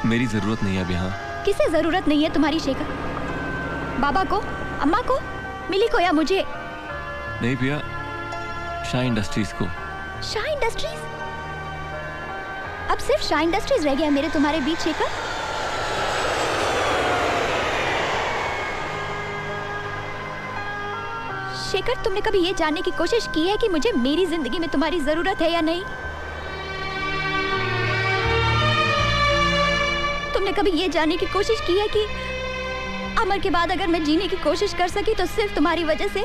मेरी जरूरत नहीं है अब यहाँ। किसे जरूरत नहीं है तुम्हारी शेखर? बाबा को, अम्मा को, मिली को या मुझे? नहीं पिया, शाह इंडस्ट्रीज को। शाह इंडस्ट्रीज? अब सिर्फ शाह इंडस्ट्रीज रह गया मेरे तुम्हारे बीच शेखर। शेखर, तुमने कभी ये जानने की कोशिश की है कि मुझे मेरी जिंदगी में तुम्हारी जरूरत है या नहीं? तुमने कभी ये जानने की कोशिश की है कि अमर के बाद अगर मैं जीने की कोशिश कर सकी तो सिर्फ तुम्हारी वजह से?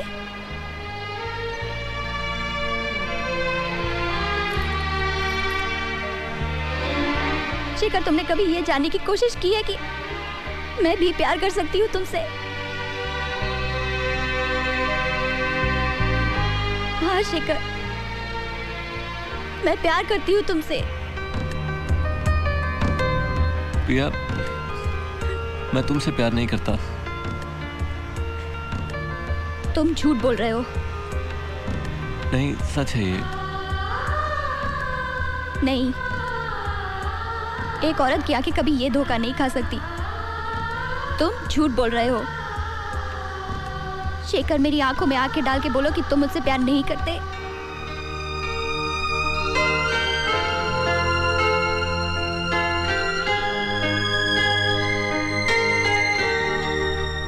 शेखर, तुमने कभी ये जानने की कोशिश की है कि मैं भी प्यार कर सकती हूँ तुमसे? हाँ शेखर, मैं प्यार करती हूँ तुमसे। पिया, मैं तुमसे प्यार नहीं करता। तुम झूठ बोल रहे हो। नहीं, सच है ये। नहीं, एक औरत की आंखें कभी ये धोखा नहीं खा सकती। तुम झूठ बोल रहे हो। शेखर, मेरी आंखों में आंखें डाल के बोलो कि तुम मुझसे प्यार नहीं करते।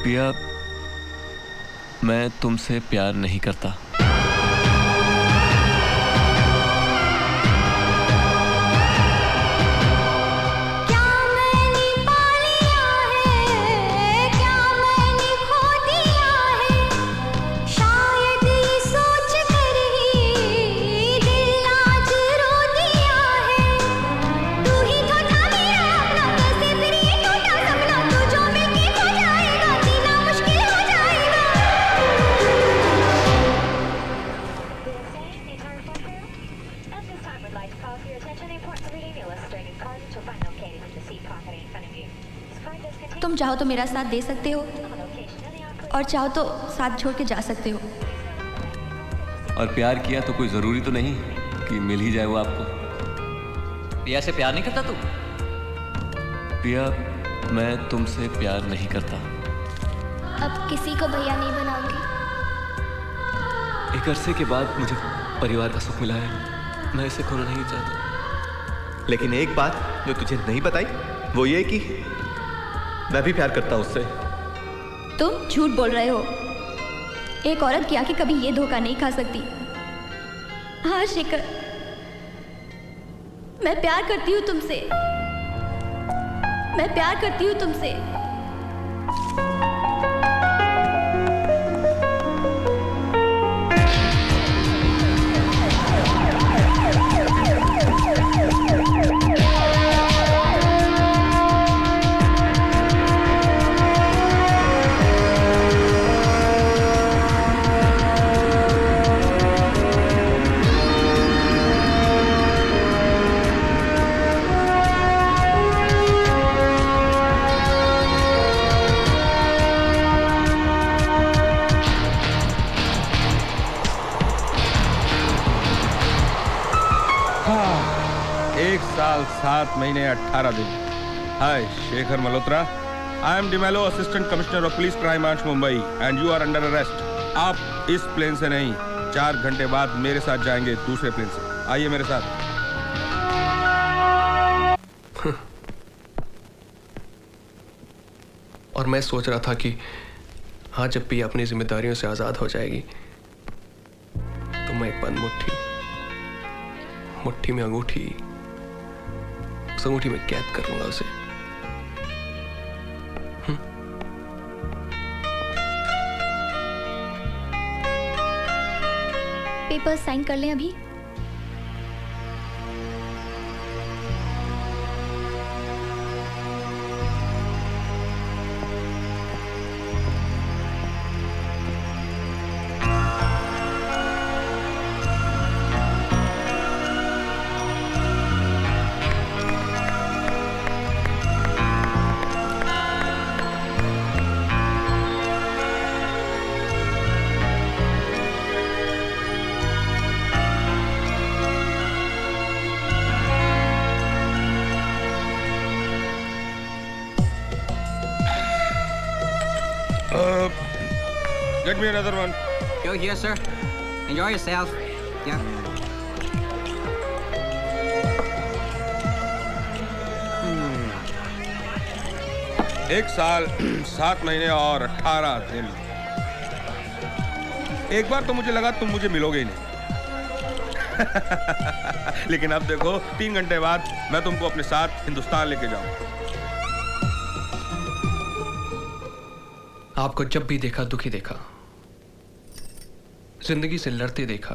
पिया, मैं तुमसे प्यार नहीं करता। तुम चाहो तो मेरा साथ दे सकते हो और चाहो तो साथ छोड़ के जा सकते हो। और प्यार किया तो कोई जरूरी तो नहीं कि मिल ही जाए वो आपको। पिया से प्यार नहीं करता तू? पिया, मैं तुमसे प्यार नहीं करता। अब किसी को भैया नहीं बनाऊंगी। एक अरसे के बाद मुझे परिवार का सुख मिला है, मैं इसे खोना नहीं चाहता। लेकिन एक बात जो तुझे नहीं बताई वो ये कि मैं भी प्यार करता हूं उससे। तुम झूठ बोल रहे हो। एक औरत की आंखें कभी ये धोखा नहीं खा सकती। हाँ शेखर, मैं प्यार करती हूँ तुमसे। मैं प्यार करती हूँ तुमसे। एक साल 7 महीने 18 दिन। Hi, Shekhar Malhotra. I am DeMello, assistant commissioner of police crime branch Mumbai and you are under arrest. आप इस प्लेन से नहीं, 4 घंटे बाद मेरे साथ जाएंगे दूसरे प्लेन से। आइए मेरे साथ। और मैं सोच रहा था कि हाँ, जब भी अपनी जिम्मेदारियों से आजाद हो जाएगी तो मैं एक बंद मुट्ठी में अंगूठी, उस अंगूठी में कैद कर लूंगा उसे। पेपर साइन कर लें अभी। Get me another one. Go here, sir. Enjoy yourself. Yeah. एक साल 7 महीने और 18 दिन। एक बार तो मुझे लगा तुम मुझे मिलोगे ही नहीं। लेकिन अब देखो 3 घंटे बाद मैं तुमको अपने साथ हिंदुस्तान लेके जाऊंगा। आपको जब भी देखा दुखी देखा, जिंदगी से लड़ते देखा।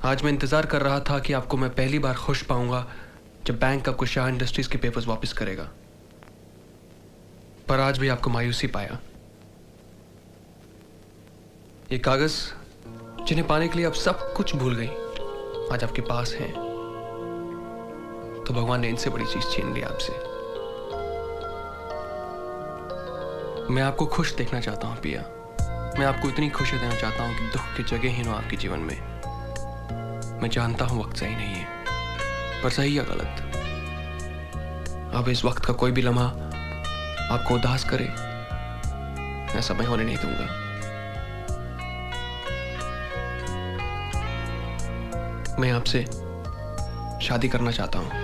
आज मैं इंतजार कर रहा था कि आपको मैं पहली बार खुश पाऊंगा जब बैंक का कुशाह इंडस्ट्रीज के पेपर्स वापस करेगा, पर आज भी आपको मायूसी पाया। ये कागज जिन्हें पाने के लिए आप सब कुछ भूल गई, आज आपके पास हैं, तो भगवान ने इनसे बड़ी चीज छीन ली आपसे। मैं आपको खुश देखना चाहता हूं पिया। मैं आपको इतनी खुशी देना चाहता हूं कि दुख की जगह ही ना आपके जीवन में। मैं जानता हूं वक्त सही नहीं है, पर सही या गलत, अब इस वक्त का कोई भी लम्हा आपको उदास करे, ऐसा मैं होने नहीं दूंगा। मैं आपसे शादी करना चाहता हूं।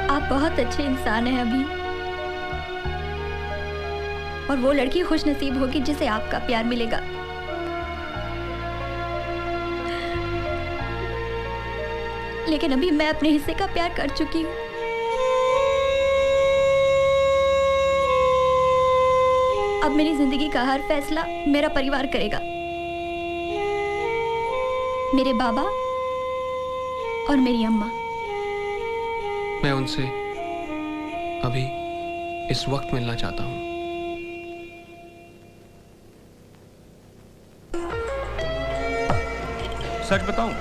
आप बहुत अच्छे इंसान हैं अभी, और वो लड़की खुश नसीब होगी जिसे आपका प्यार मिलेगा। लेकिन अभी मैं अपने हिस्से का प्यार कर चुकी हूं। अब मेरी जिंदगी का हर फैसला मेरा परिवार करेगा, मेरे बाबा और मेरी अम्मा। मैं उनसे अभी इस वक्त मिलना चाहता हूं। सच बताऊं,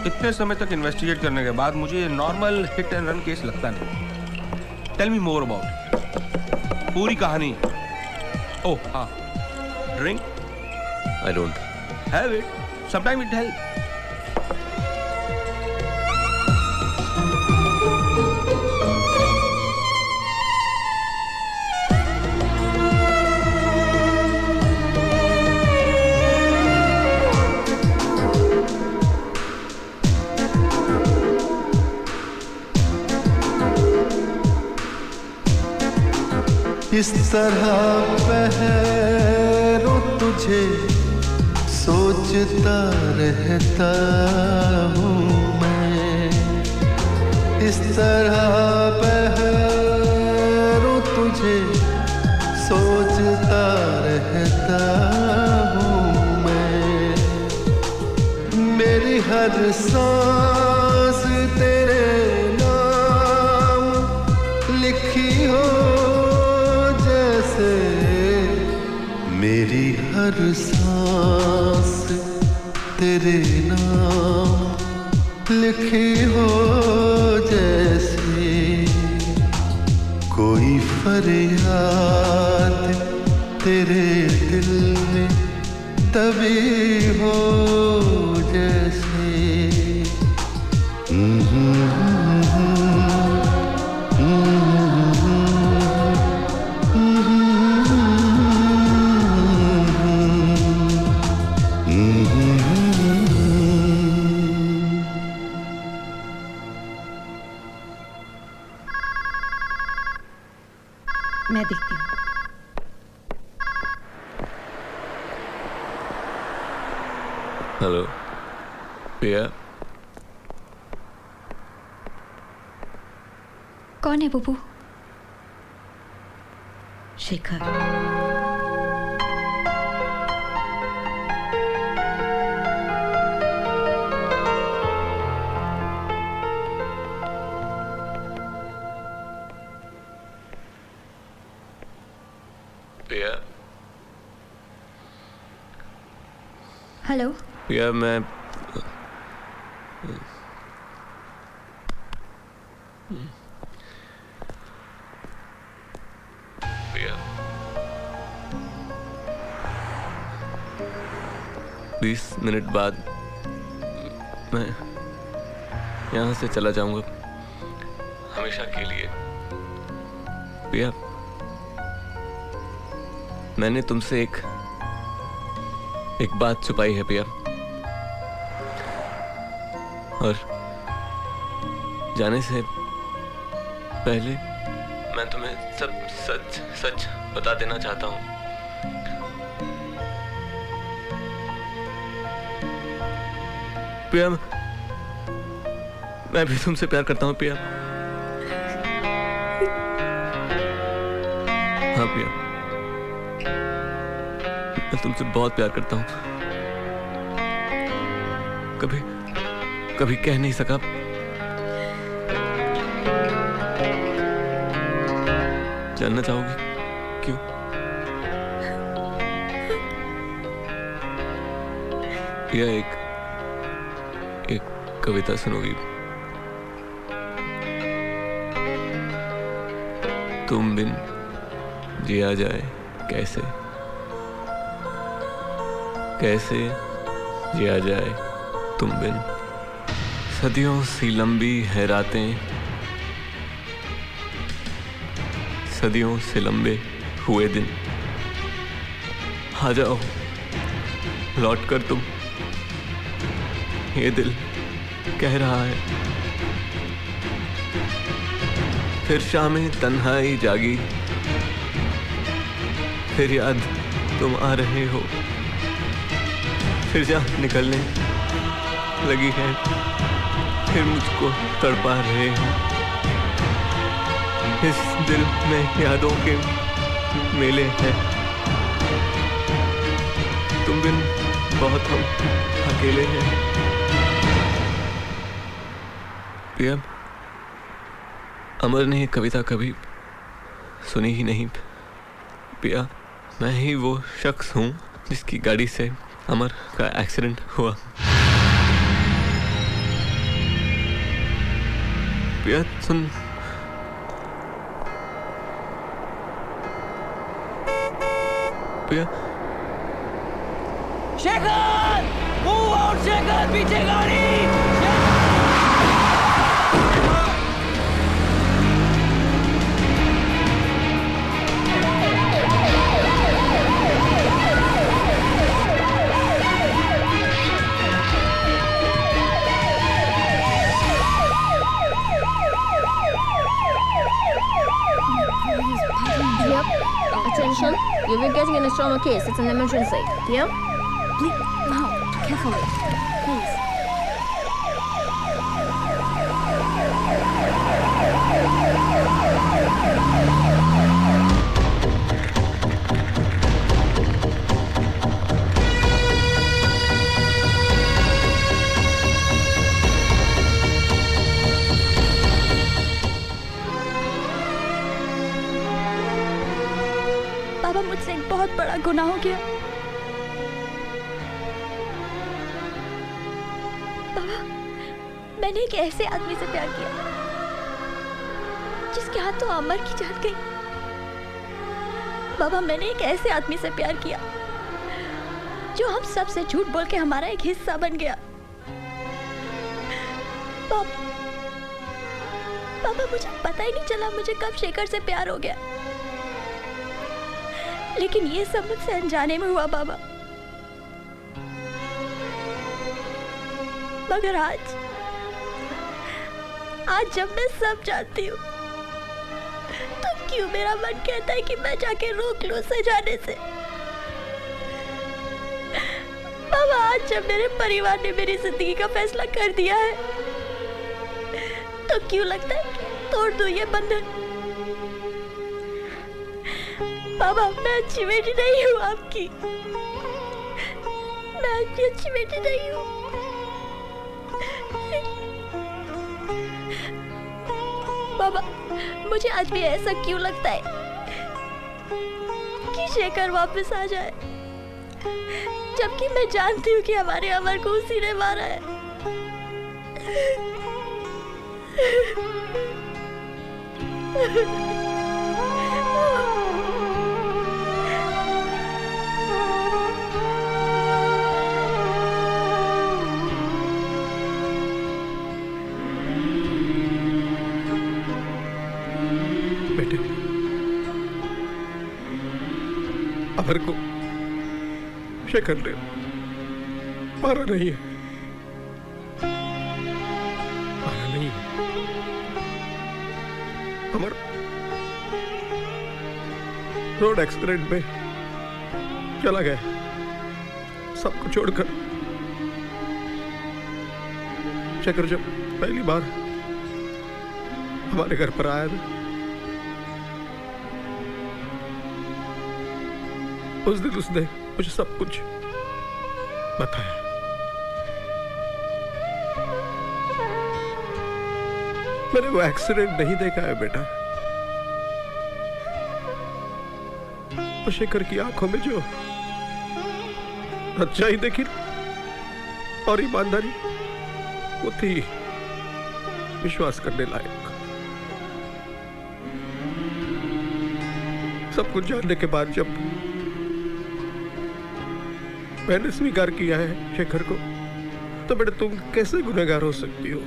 इतने समय तक इन्वेस्टिगेट करने के बाद मुझे ये normal hit and run case लगता नहीं। टेल मी मोर अबाउट पूरी कहानी। ओह हाँ, drink? I don't have it, sometime it help. इस तरह पहरों तुझे सोचता रहता हूँ मैं। इस तरह पहरों तुझे सोचता रहता हूँ मैं। मेरी हर सांस तेरे नाम लिखी हो, मेरी हर सांस तेरे नाम लिखी हो जैसे। कोई फरियाद तेरे दिल में तभी हो जैसे। मैं देखती हूँ। हेलो पिया। कौन है बुबू? शेखर। हेलो पिया, मैं पिया 20 मिनट बाद मैं यहाँ से चला जाऊंगा हमेशा के लिए। पिया, मैंने तुमसे एक बात छुपाई है पिया, और जाने से पहले मैं तुम्हें सब सच बता देना चाहता हूँ। पिया, मैं भी तुमसे प्यार करता हूँ पिया। हाँ पिया, मैं तुमसे बहुत प्यार करता हूँ। कभी कह नहीं सका। जानना चाहोगी क्यों? या एक कविता सुनोगी? तुम बिन जिया जाए कैसे, कैसे जिया जाए तुम बिन। सदियों सी लंबी है रातें, सदियों से लंबे हुए दिन। आ जाओ लौट कर तुम, ये दिल कह रहा है। फिर शामें तन्हाई जागी, फिर याद तुम आ रहे हो। फिर जान निकलने लगी है, फिर मुझको तड़पा रहे हो। इस दिल में यादों के मेले हैं, तुम बिन बहुत हम अकेले हैं। पिया, अमर ने ये कविता कभी सुनी ही नहीं। पिया, मैं ही वो शख्स हूँ जिसकी गाड़ी से अमर का एक्सीडेंट हुआ। पिया सुन, पिया। शेखर! Move out Shekhar! पीछे गाड़ी! Attention, you'll be getting in a trauma case. It's an emergency. Yeah? Please, now, carefully, please. बाबा, मुझसे एक बहुत बड़ा गुनाह हो गया। बाबा, मैंने एक ऐसे आदमी से प्यार किया जिसके हाथों अमर की जान गई। बाबा, मैंने एक ऐसे आदमी से प्यार किया जो हम सब से झूठ बोल के हमारा एक हिस्सा बन गया। बाबा, मुझे पता ही नहीं चला मुझे कब शेखर से प्यार हो गया, लेकिन ये सब मुझसे अनजाने में हुआ बाबा। मगर आज जब मैं सब जानती हूँ, तो क्यों मेरा मन कहता है कि मैं जाके रोक लूं उसे जाने से। बाबा, आज जब मेरे परिवार ने मेरी जिंदगी का फैसला कर दिया है, तो क्यों लगता है कि तोड़ दूं ये बंधन। बाबा, मैं अच्छी बेटी नहीं हूँ आपकी, मैं आपकी अच्छी बेटी नहीं हूँ। बाबा, मुझे आज भी ऐसा क्यों लगता है कि शेखर वापस आ जाए, जबकि मैं जानती हूँ कि हमारे अमर को उसी ने मारा है। अमर को शेखर ने मारा नहीं है, मारा नहीं है। अमर रोड एक्सीडेंट में चला गया सबको छोड़कर। शेखर जब पहली बार हमारे घर पर आया था, उस दिन उसने मुझे सब कुछ बताया। मैंने वो एक्सीडेंट नहीं देखा है बेटा। तो शेखर की आंखों में जो अच्छाई देखी और ईमानदारी, वो थी विश्वास करने लायक। सब कुछ जानने के बाद जब मैंने स्वीकार किया है शेखर को, तो बेटा तुम कैसे गुनहगार हो सकती हो?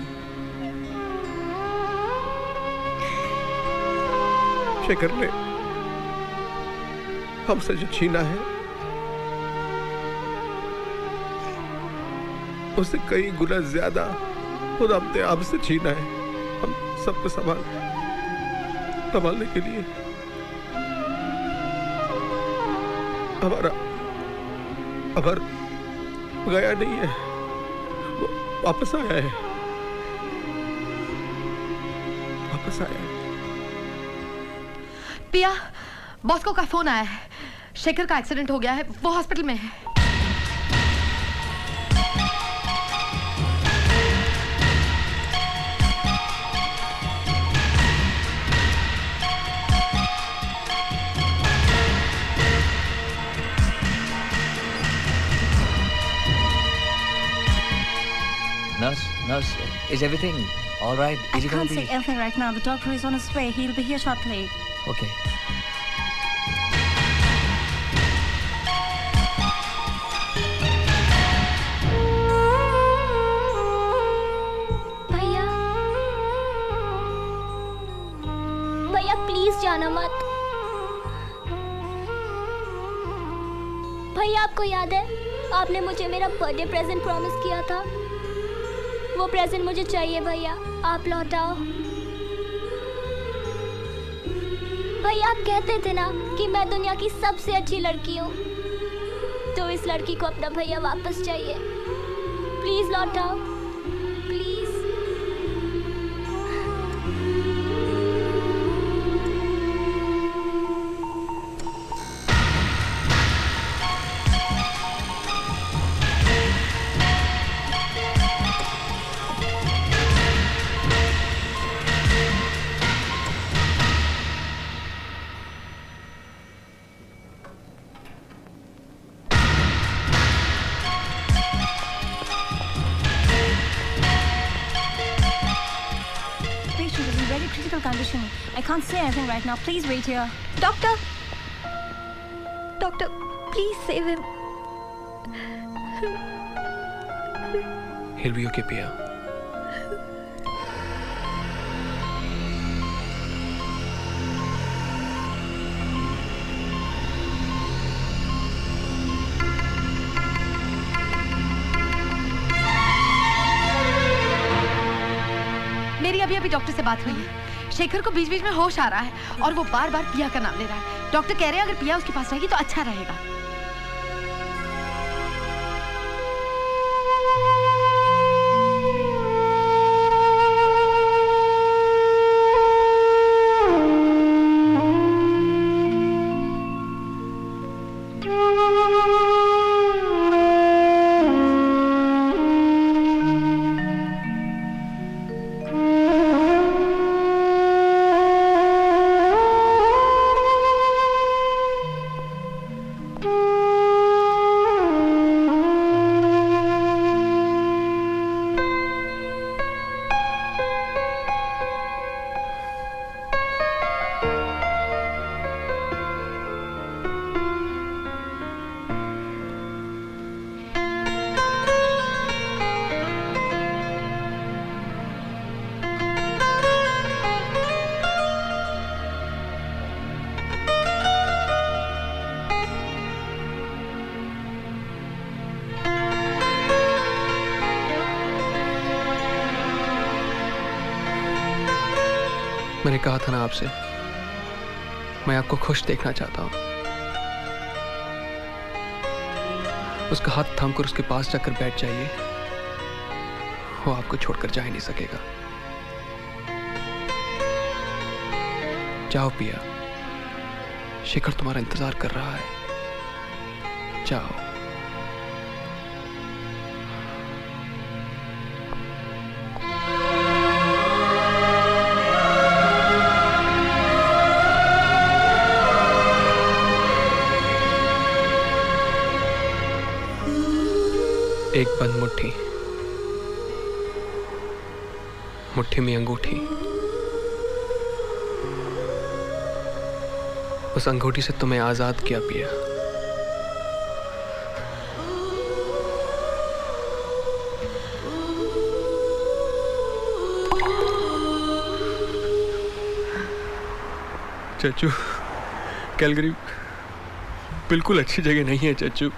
शेखर ने हमसे जो छीना है, उससे कई गुना ज्यादा खुद हमने आपसे छीना है। हम सबको संभालने के लिए हमारा अमर गया नहीं है, वो वापस आया है, वापस आया है। पिया, बॉस्को का फोन आया है। शेखर का एक्सीडेंट हो गया है, वो हॉस्पिटल में है। Nurse, is everything all right? I can't say anything right now. The doctor is on his way. He'll be here shortly. Okay. भैया, भैया प्लीज जाना मत। भैया आपको याद है, आपने मुझे मेरा बर्थडे प्रेजेंट प्रॉमिस किया था। वो प्रेजेंट मुझे चाहिए भैया, आप लौटाओ। भैया आप कहते थे ना कि मैं दुनिया की सबसे अच्छी लड़की हूँ, तो इस लड़की को अपना भैया वापस चाहिए। प्लीज लौटाओ, please. Condition. I can't say anything right now. Please wait here. Doctor, please save him. He'll be okay, Pia. मेरी अभी डॉक्टर से बात हुई है। शेखर को बीच बीच में होश आ रहा है और वो बार बार पिया का नाम ले रहा है। डॉक्टर कह रहे हैं अगर पिया उसके पास रहेगी तो अच्छा रहेगा। मैंने कहा था ना आपसे, मैं आपको खुश देखना चाहता हूं। उसका हाथ थामकर उसके पास जाकर बैठ जाइए, वो आपको छोड़कर जा ही नहीं सकेगा। जाओ पिया, शेखर तुम्हारा इंतजार कर रहा है। जाओ। एक बंद मुट्ठी, मुट्ठी में अंगूठी। उस अंगूठी से तुम्हें आजाद किया पिया। चच्चू, कैलगरी बिल्कुल अच्छी जगह नहीं है चच्चू।